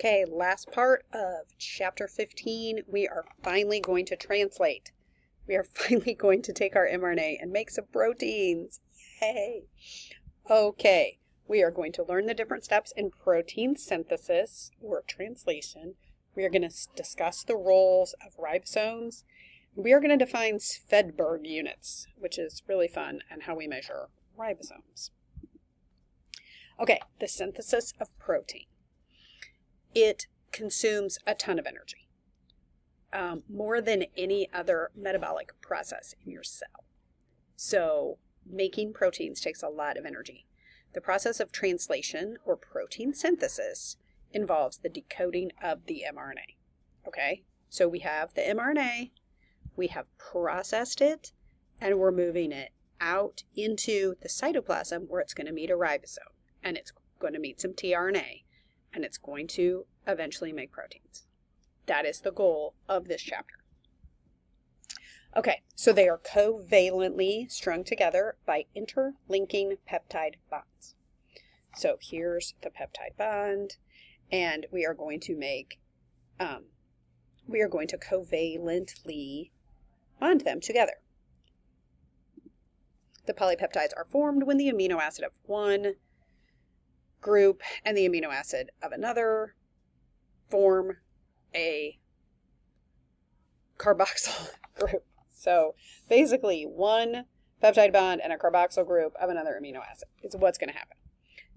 Okay, last part of chapter 15, we are finally going to translate. We are finally going to take our mRNA and make some proteins. Yay! Okay, we are going to learn the different steps in protein synthesis or translation. We are going to discuss the roles of ribosomes. We are going to define Svedberg units, which is really fun, and how we measure ribosomes. Okay, the synthesis of protein. It consumes a ton of energy, more than any other metabolic process in your cell. So making proteins takes a lot of energy. The process of translation or protein synthesis involves the decoding of the mRNA. Okay, so we have the mRNA, we have processed it, and we're moving it out into the cytoplasm where it's going to meet a ribosome, and it's going to meet some tRNA, and it's going to eventually make proteins. That is the goal of this chapter. Okay, so they are covalently strung together by interlinking peptide bonds. So here's the peptide bond, and we are going to covalently bond them together. The polypeptides are formed when the amino acid of one group and the amino acid of another form a carboxyl group. So basically one peptide bond and a carboxyl group of another amino acid is what's going to happen.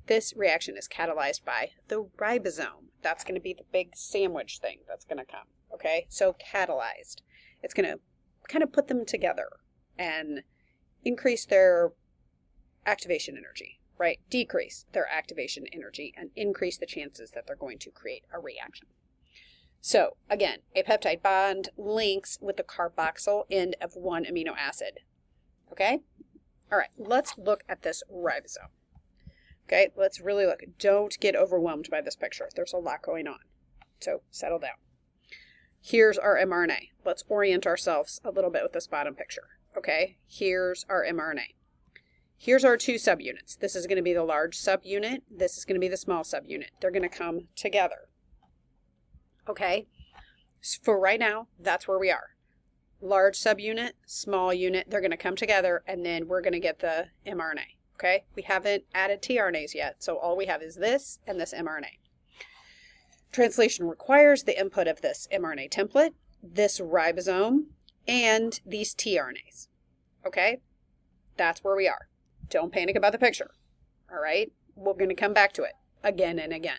This reaction is catalyzed by the ribosome. That's going to be the big sandwich thing that's going to come. Okay, so catalyzed. It's going to kind of put them together and increase their activation energy. Right, decrease their activation energy and increase the chances that they're going to create a reaction. So again, a peptide bond links with the carboxyl end of one amino acid. Okay? All right, let's look at this ribosome. Okay, let's really look. Don't get overwhelmed by this picture. There's a lot going on. So settle down. Here's our mRNA. Let's orient ourselves a little bit with this bottom picture. Okay, here's our mRNA. Here's our two subunits. This is going to be the large subunit. This is going to be the small subunit. They're going to come together. Okay? So for right now, that's where we are. Large subunit, small unit, they're going to come together, and then we're going to get the mRNA. Okay? We haven't added tRNAs yet, so all we have is this and this mRNA. Translation requires the input of this mRNA template, this ribosome, and these tRNAs. Okay? That's where we are. Don't panic about the picture, all right? We're going to come back to it again and again.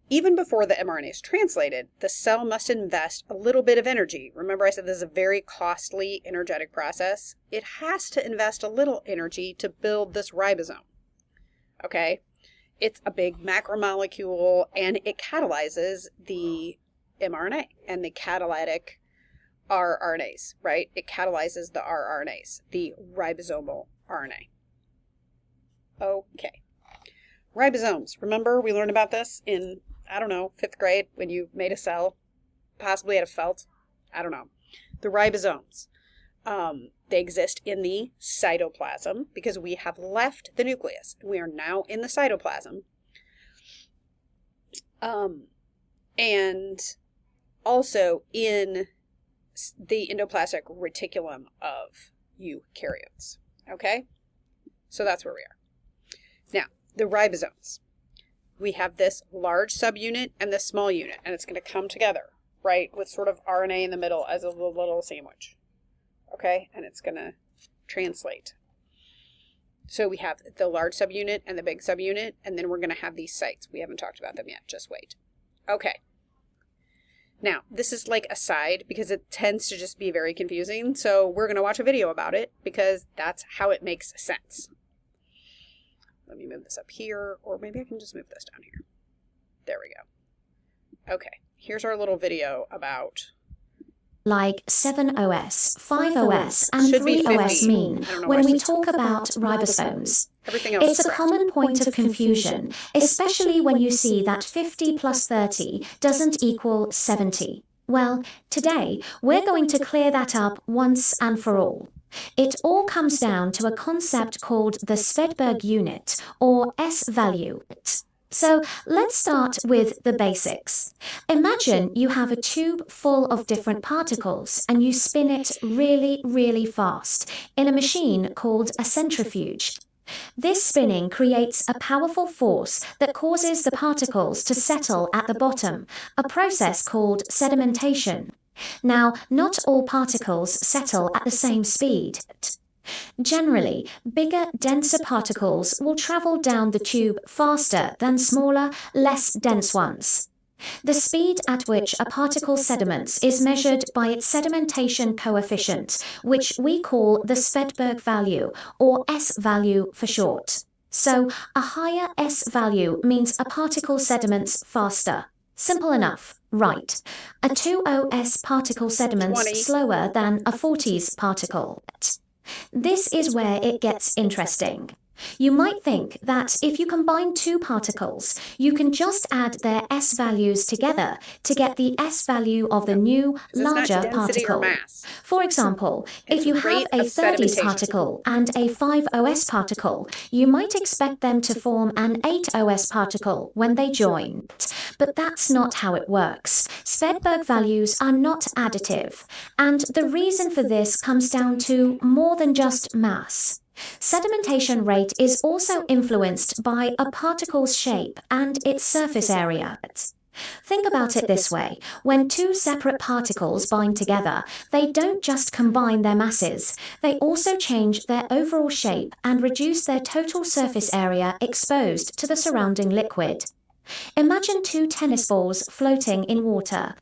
Even before the mRNA is translated, the cell must invest a little bit of energy. Remember I said this is a very costly, energetic process. It has to invest a little energy to build this ribosome, okay? It's a big macromolecule, and it catalyzes the mRNA and the catalytic rRNAs, right? It catalyzes the rRNAs, the ribosomal RNA. Okay. Ribosomes. Remember we learned about this in, I don't know, 5th grade when you made a cell, possibly out of felt. I don't know. The ribosomes. They exist in the cytoplasm because we have left the nucleus. We are now in the cytoplasm. And also in the endoplasmic reticulum of eukaryotes. Okay? So that's where we are. Now, the ribosomes. We have this large subunit and this small unit, and it's going to come together, right, with sort of RNA in the middle as a little sandwich. Okay? And it's going to translate. So we have the large subunit and the big subunit, and then we're going to have these sites. We haven't talked about them yet. Just wait. Okay. Now, this is like a side because it tends to just be very confusing, so we're going to watch a video about it because that's how it makes sense. Let me move this up here, or maybe I can just move this down here. There we go. Okay, here's our little video about like 7OS, 5OS, and 3OS mean when we talk about ribosomes. It's a common point of confusion, especially when you see that 50 plus 30 doesn't equal 70. Well, today, we're going to clear that up once and for all. It all comes down to a concept called the Svedberg unit, or S-value. So let's start with the basics. Imagine you have a tube full of different particles and you spin it really, really fast in a machine called a centrifuge. This spinning creates a powerful force that causes the particles to settle at the bottom, a process called sedimentation. Now, not all particles settle at the same speed. Generally, bigger, denser particles will travel down the tube faster than smaller, less dense ones. The speed at which a particle sediments is measured by its sedimentation coefficient, which we call the Svedberg value, or S value for short. So, a higher S value means a particle sediments faster. Simple enough, right? A 20S particle sediments 20. slower than a 40s particle. This is where it gets interesting. You might think that if you combine two particles, you can just add their S values together to get the S value of the new, larger particle. For example, if you have a 30s particle and a 5OS particle, you might expect them to form an 8OS particle when they join. But that's not how it works. Svedberg values are not additive, and the reason for this comes down to more than just mass. Sedimentation rate is also influenced by a particle's shape and its surface area. Think about it this way. When two separate particles bind together, they don't just combine their masses, they also change their overall shape and reduce their total surface area exposed to the surrounding liquid. Imagine two tennis balls floating in water.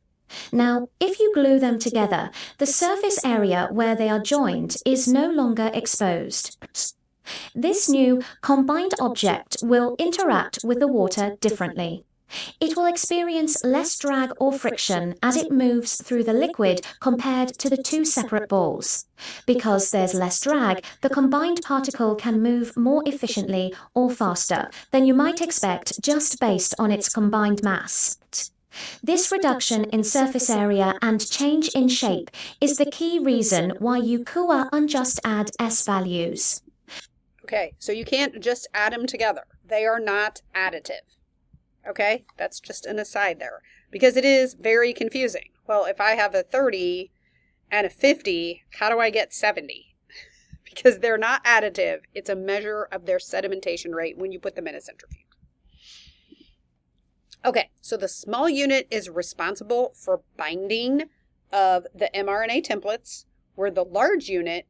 Now, if you glue them together, the surface area where they are joined is no longer exposed. This new combined object will interact with the water differently. It will experience less drag or friction as it moves through the liquid compared to the two separate balls. Because there's less drag, the combined particle can move more efficiently or faster than you might expect just based on its combined mass. This reduction in surface area and change in shape is the key reason why you can't just add S values. Okay, so you can't just add them together. They are not additive. Okay, that's just an aside there, because it is very confusing. Well, if I have a 30 and a 50, how do I get 70? Because they're not additive. It's a measure of their sedimentation rate when you put them in a centrifuge. Okay, so the small unit is responsible for binding of the mRNA templates, where the large unit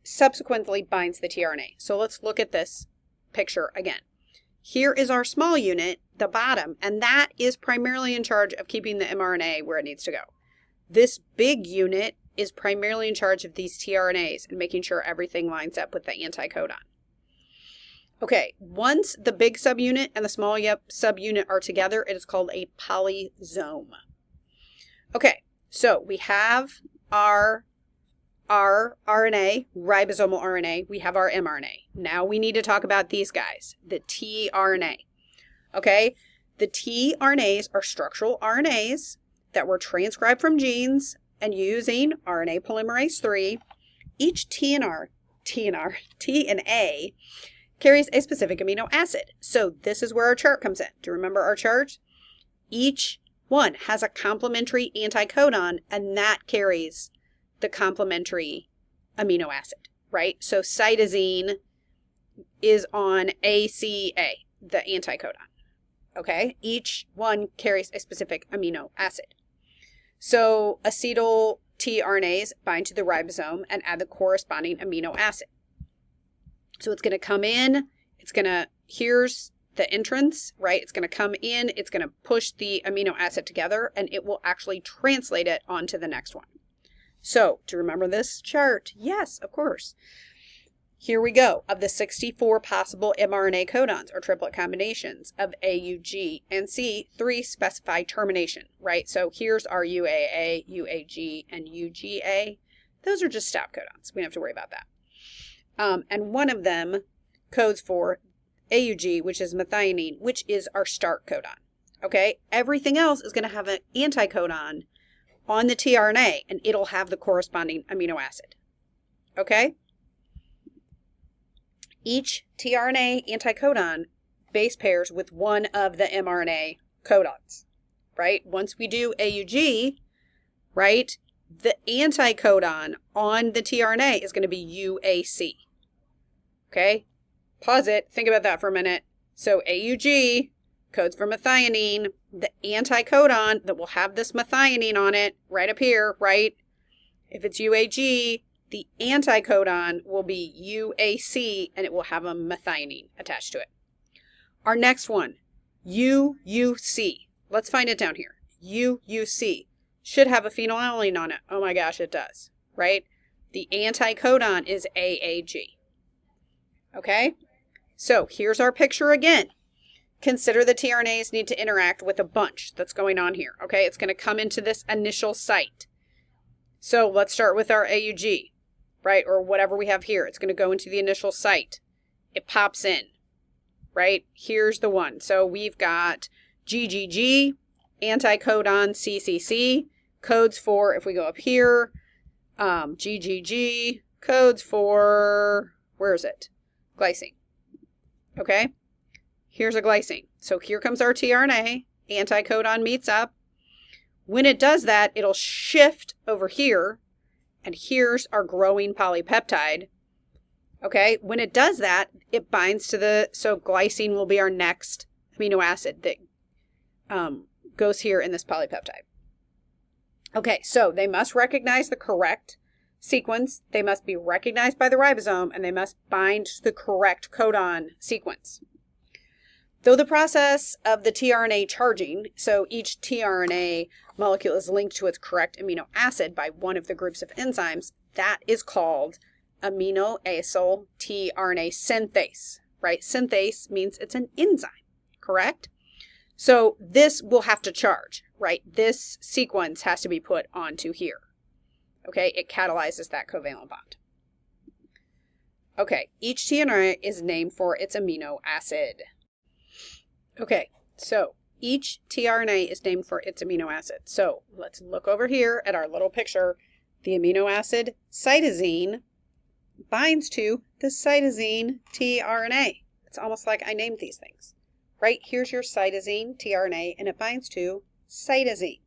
subsequently binds the tRNA. So let's look at this picture again. Here is our small unit, the bottom, and that is primarily in charge of keeping the mRNA where it needs to go. This big unit is primarily in charge of these tRNAs and making sure everything lines up with the anticodon. Okay, once the big subunit and the small subunit are together, it is called a polysome. Okay, so we have our RNA, ribosomal RNA. We have our mRNA. Now we need to talk about these guys, the tRNA. Okay, the tRNAs are structural RNAs that were transcribed from genes and using RNA polymerase III. Each T and A carries a specific amino acid. So this is where our chart comes in. Do you remember our chart? Each one has a complementary anticodon, and that carries the complementary amino acid, right? So cytosine is on ACA, the anticodon. Okay? Each one carries a specific amino acid. So acetyl tRNAs bind to the ribosome and add the corresponding amino acid. So it's going to come in, here's the entrance, right? It's going to come in, it's going to push the amino acid together, and it will actually translate it onto the next one. So, do you remember this chart? Yes, of course. Here we go. Of the 64 possible mRNA codons or triplet combinations of A, U, G, and C, 3 specify termination, right? So here's our UAA, UAG, and UGA. Those are just stop codons. We don't have to worry about that. And one of them codes for AUG, which is methionine, which is our start codon. Okay? Everything else is going to have an anticodon on the tRNA, and it'll have the corresponding amino acid. Okay? Each tRNA anticodon base pairs with one of the mRNA codons, right? Once we do AUG, right, the anticodon on the tRNA is going to be UAC. Okay? Pause it. Think about that for a minute. So AUG codes for methionine. The anticodon that will have this methionine on it right up here, right? If it's UAG, the anticodon will be UAC and it will have a methionine attached to it. Our next one, UUC. Let's find it down here. UUC should have a phenylalanine on it. Oh my gosh, it does, right? The anticodon is AAG. Okay? So here's our picture again. Consider the tRNAs need to interact with a bunch that's going on here. Okay? It's going to come into this initial site. So let's start with our AUG, right? Or whatever we have here. It's going to go into the initial site. It pops in, right? Here's the one. So we've got GGG, anticodon CCC, codes for, if we go up here, GGG, codes for, where is it? Glycine. Okay? Here's a glycine. So here comes our tRNA, anticodon meets up. When it does that, it'll shift over here, and here's our growing polypeptide. Okay, when it does that, it binds to so glycine will be our next amino acid that goes here in this polypeptide. Okay, so they must recognize the correct sequence, they must be recognized by the ribosome, and they must bind to the correct codon sequence. Though the process of the tRNA charging, so each tRNA molecule is linked to its correct amino acid by one of the groups of enzymes, that is called amino acyl tRNA synthase, right? Synthase means it's an enzyme, correct? So this will have to charge, right? This sequence has to be put onto here. Okay, it catalyzes that covalent bond. Okay, each tRNA is named for its amino acid. Okay, so each tRNA is named for its amino acid. So let's look over here at our little picture. The amino acid cytosine binds to the cytosine tRNA. It's almost like I named these things. Right, here's your cytosine tRNA, and it binds to cytosine.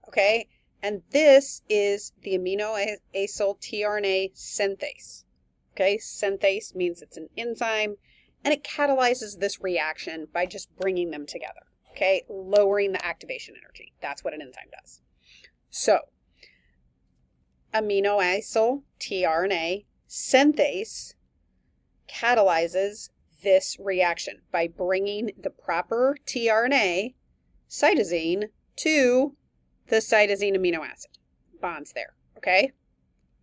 Okay, and this is the amino acyl tRNA synthase. Okay, synthase means it's an enzyme, and it catalyzes this reaction by just bringing them together. Okay, lowering the activation energy. That's what an enzyme does. So, amino acyl tRNA synthase catalyzes this reaction by bringing the proper tRNA cytosine to the cytosine amino acid. Bonds there, okay?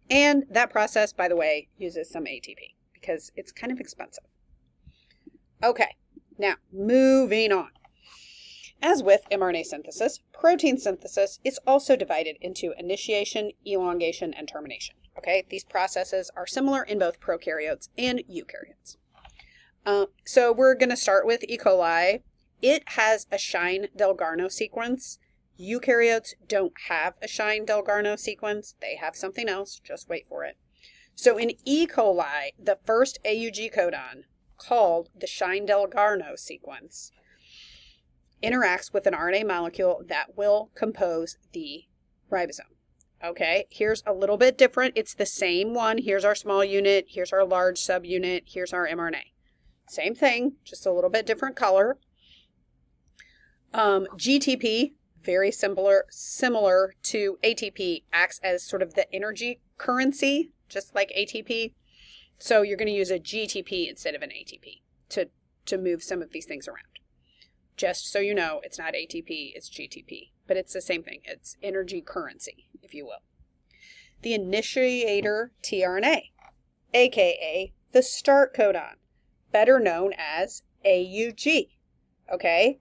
And that process, by the way, uses some ATP because it's kind of expensive. Okay, now moving on. As with mRNA synthesis, protein synthesis is also divided into initiation, elongation, and termination. Okay, these processes are similar in both prokaryotes and eukaryotes. So we're going to start with E. coli. It has a Shine-Delgarno sequence. Eukaryotes don't have a Shine-Delgarno sequence. They have something else. Just wait for it. So in E. coli, the first AUG codon, called the Shine-Delgarno sequence, interacts with an RNA molecule that will compose the ribosome. Okay, here's a little bit different. It's the same one. Here's our small unit. Here's our large subunit. Here's our mRNA. Same thing, just a little bit different color. GTP, very similar to ATP, acts as sort of the energy currency, just like ATP. So you're going to use a GTP instead of an ATP to move some of these things around. Just so you know, it's not ATP, it's GTP. But it's the same thing. It's energy currency, if you will. The initiator tRNA, aka the start codon, better known as AUG. Okay?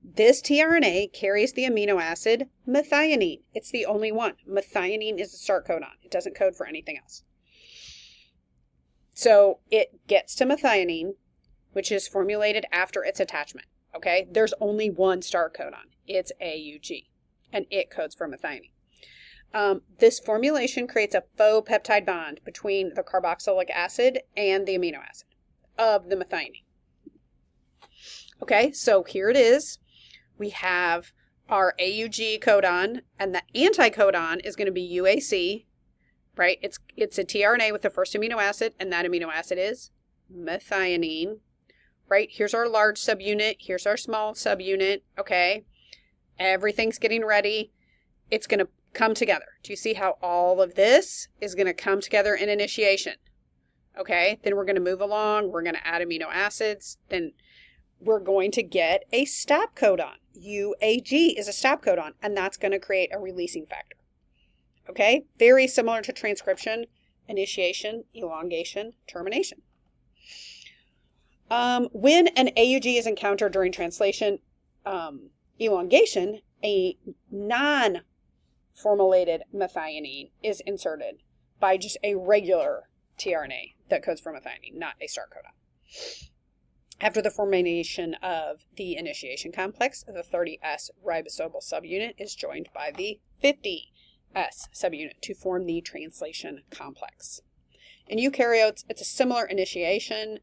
This tRNA carries the amino acid methionine. It's the only one. Methionine is the start codon. It doesn't code for anything else. So it gets to methionine, which is formulated after its attachment. Okay? There's only one start codon. It's AUG, and it codes for methionine. This formulation creates a faux peptide bond between the carboxylic acid and the amino acid of the methionine. Okay, so here it is. We have our AUG codon, and the anticodon is going to be UAC, right? It's a tRNA with the first amino acid, and that amino acid is methionine, right? Here's our large subunit. Here's our small subunit, okay? Everything's getting ready. It's going to come together. Do you see how all of this is going to come together in initiation? Okay, then we're going to move along. We're going to add amino acids. Then we're going to get a stop codon. UAG is a stop codon, and that's going to create a releasing factor. Okay, very similar to transcription, initiation, elongation, termination. When an AUG is encountered during translation elongation, a non-formulated methionine is inserted by just a regular tRNA that codes for methionine, not a start codon. After the formation of the initiation complex, the 30S ribosomal subunit is joined by the 50S subunit to form the translation complex. In eukaryotes, it's a similar initiation.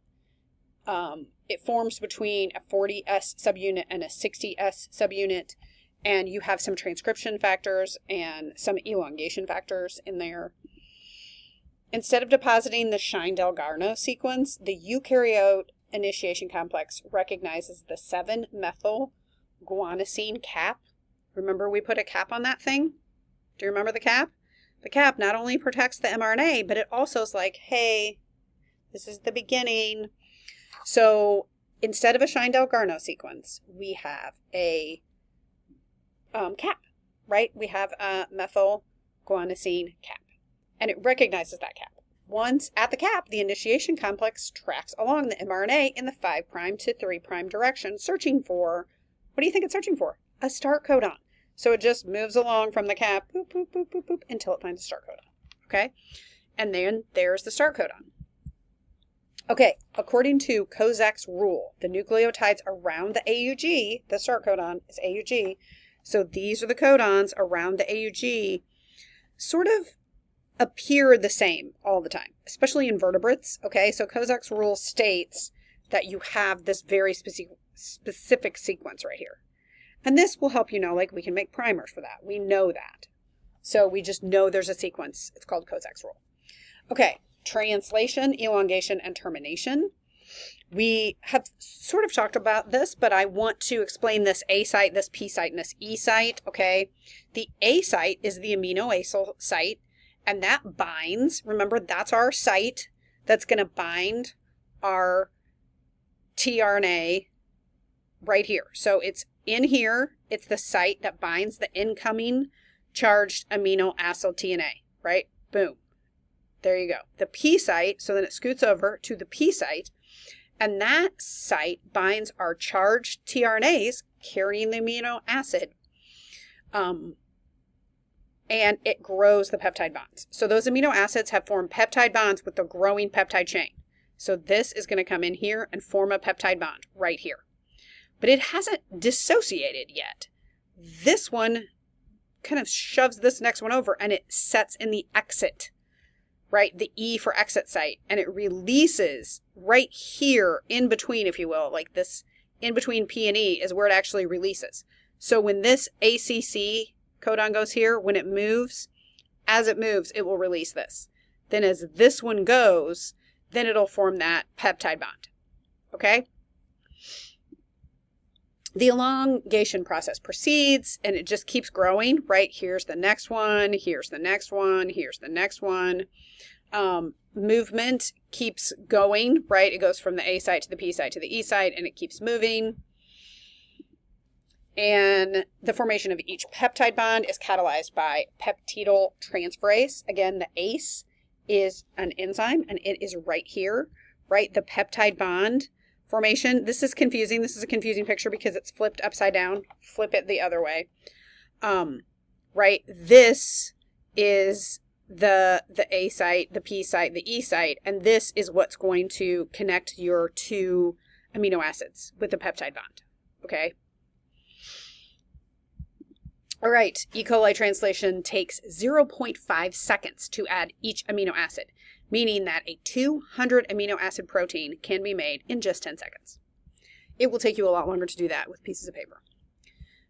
It forms between a 40S subunit and a 60S subunit, and you have some transcription factors and some elongation factors in there. Instead of depositing the Shine-Delgarno sequence, the eukaryote initiation complex recognizes the 7-methyl-guanosine cap. Remember we put a cap on that thing? Do you remember the cap? The cap not only protects the mRNA, but it also is like, hey, this is the beginning. So instead of a Shine-Delgarno sequence, we have a cap, right? We have a methyl-guanosine cap, and it recognizes that cap. Once at the cap, the initiation complex tracks along the mRNA in the 5' to 3' direction, searching for, what do you think it's searching for? A start codon. So it just moves along from the cap, boop, boop, boop, boop, boop, until it finds a start codon, okay? And then there's the start codon. Okay, according to Kozak's rule, the nucleotides around the AUG, the start codon is AUG, so these are the codons around the AUG, sort of appear the same all the time, especially in vertebrates, okay? So Kozak's rule states that you have this very specific sequence right here. And this will help you know, like we can make primers for that. We know that. So we just know there's a sequence. It's called Kozak's rule. Okay, translation, elongation, and termination. We have sort of talked about this, but I want to explain this A site, this P site, and this E site, okay? The A site is the aminoacyl site, and that binds, remember, that's our site that's going to bind our tRNA right here. So it's in here, it's the site that binds the incoming charged amino acid TNA, right? Boom. There you go. The P site, so then it scoots over to the P site, and that site binds our charged tRNAs carrying the amino acid. And it grows the peptide bonds. So those amino acids have formed peptide bonds with the growing peptide chain. So this is going to come in here and form a peptide bond right here. But it hasn't dissociated yet. This one kind of shoves this next one over and it sets in the exit, right? The E for exit site. And it releases right here in between, if you will, like this in between P and E is where it actually releases. So when this ACC codon goes here, when it moves, as it moves, it will release this. Then as this one goes, then it'll form that peptide bond. Okay? The elongation process proceeds and it just keeps growing, right? Here's the next one, here's the next one, here's the next one. Movement keeps going, right? It goes from the A site to the P site to the E site and it keeps moving. And the formation of each peptide bond is catalyzed by peptidyl transferase. Again, the ACE is an enzyme, and it is right here, right? The peptide bond formation. This is confusing. This is a confusing picture because it's flipped upside down. Flip it the other way. Right? This is the A site, the P site, the E site, and this is what's going to connect your two amino acids with the peptide bond. Okay? All right, E. coli translation takes 0.5 seconds to add each amino acid, meaning that a 200 amino acid protein can be made in just 10 seconds. It will take you a lot longer to do that with pieces of paper.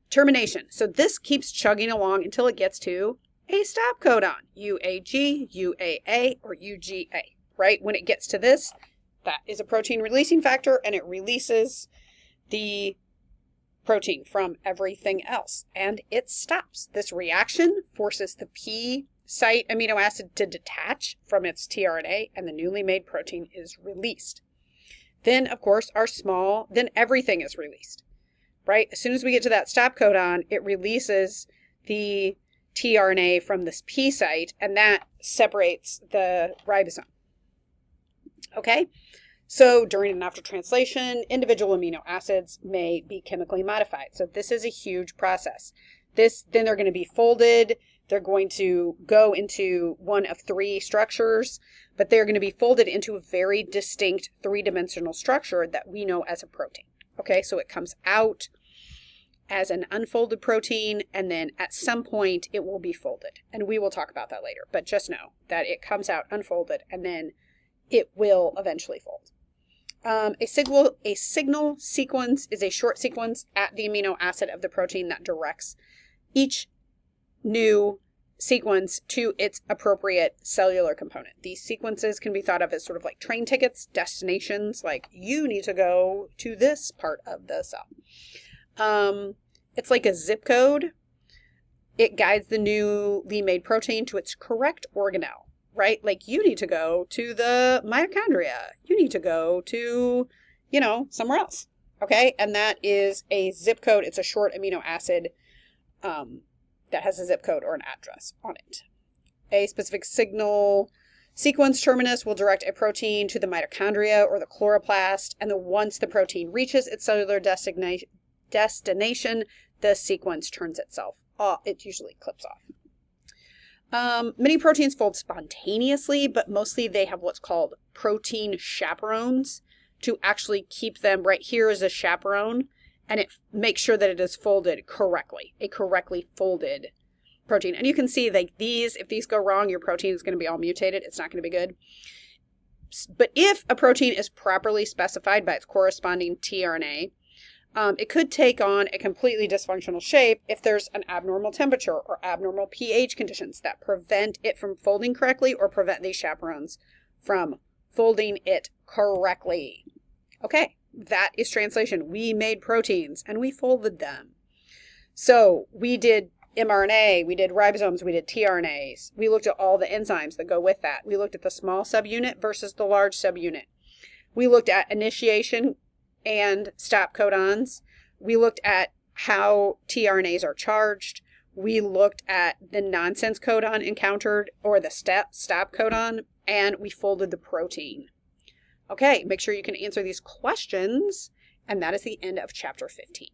Termination. So this keeps chugging along until it gets to a stop codon, UAG, UAA, or UGA, right? When it gets to this, that is a protein releasing factor, and it releases the protein from everything else, and it stops. This reaction forces the P site amino acid to detach from its tRNA, and the newly made protein is released. Then, of course, then everything is released, right? As soon as we get to that stop codon, it releases the tRNA from this P site, and that separates the ribosome. Okay? So during and after translation, individual amino acids may be chemically modified. So this is a huge process. Then they're going to be folded. They're going to go into one of three structures, but they're going to be folded into a very distinct three-dimensional structure that we know as a protein. Okay, so it comes out as an unfolded protein, and then at some point it will be folded. And we will talk about that later, but just know that it comes out unfolded, and then it will eventually fold. A signal sequence is a short sequence at the amino acid of the protein that directs each new sequence to its appropriate cellular component. These sequences can be thought of as sort of like train tickets, destinations, like you need to go to this part of the cell. It's like a zip code. It guides the newly made protein to its correct organelle, right? Like you need to go to the mitochondria. You need to go to, somewhere else. Okay. And that is a zip code. It's a short amino acid that has a zip code or an address on it. A specific signal sequence terminus will direct a protein to the mitochondria or the chloroplast. And then once the protein reaches its cellular destination, the sequence turns itself off. It usually clips off. Many proteins fold spontaneously, but mostly they have what's called protein chaperones to actually keep them. Right here is a chaperone, and it makes sure that it is folded correctly, a correctly folded protein. And you can see like if these go wrong, your protein is going to be all mutated. It's not going to be good. But if a protein is properly specified by its corresponding tRNA, it could take on a completely dysfunctional shape if there's an abnormal temperature or abnormal pH conditions that prevent it from folding correctly or prevent these chaperones from folding it correctly. Okay, that is translation. We made proteins and we folded them. So we did mRNA, we did ribosomes, we did tRNAs. We looked at all the enzymes that go with that. We looked at the small subunit versus the large subunit. We looked at initiation and stop codons. We looked at how tRNAs are charged. We looked at the nonsense codon encountered, or the stop codon, and we folded the protein. Okay, make sure you can answer these questions, and that is the end of chapter 15.